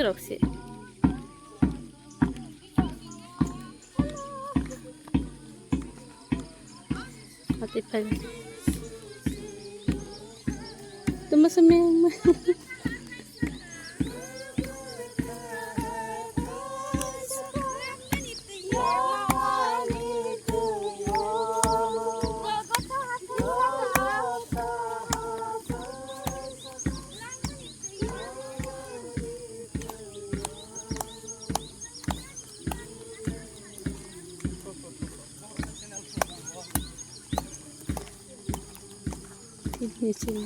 roxy. Hati pagi. Tuma sa may. Ini sini.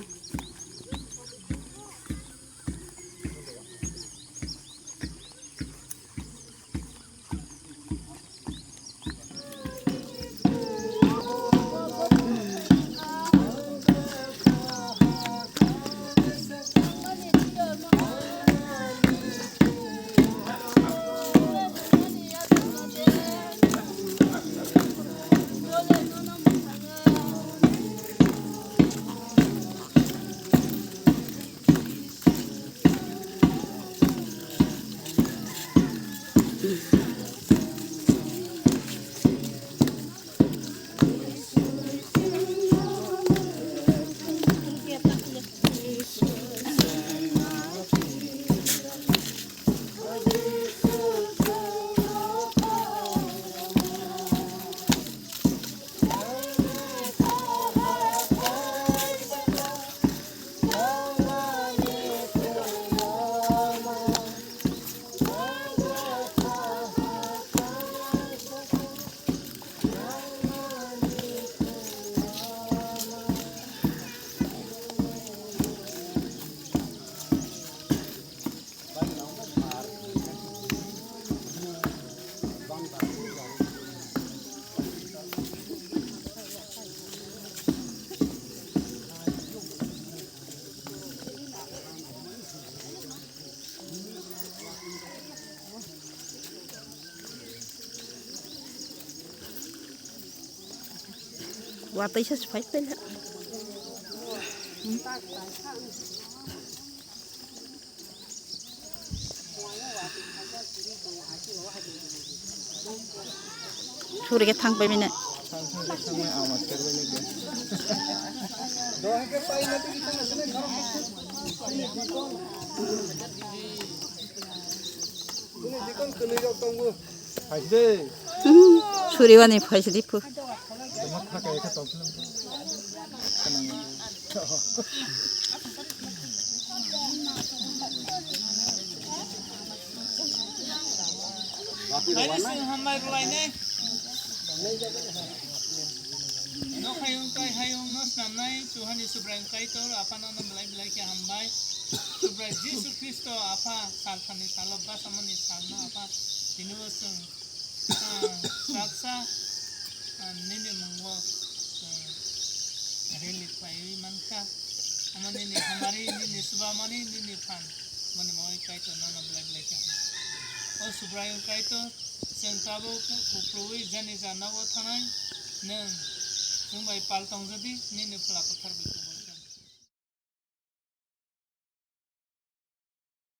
Watay siya sa pipe na. Suri ka thang pa mina. Suri wani phai sidi pu. No hayong kai hayong no snamnai Tuhan Yesus Ibrahim kai tor apa na belai belai ke hambai Ibrahim Yesus Kristo apa salthani salobba samani salna apa dinusung saksa nini mungwo relit pai manka amani ni hamari nini subamani nini pan mani moi kai to na belai belai ke o Ibrahim kai to sengkabo kuproi jani janawo thanai neng Nung bay paltong jadi ni pelaku terbitu.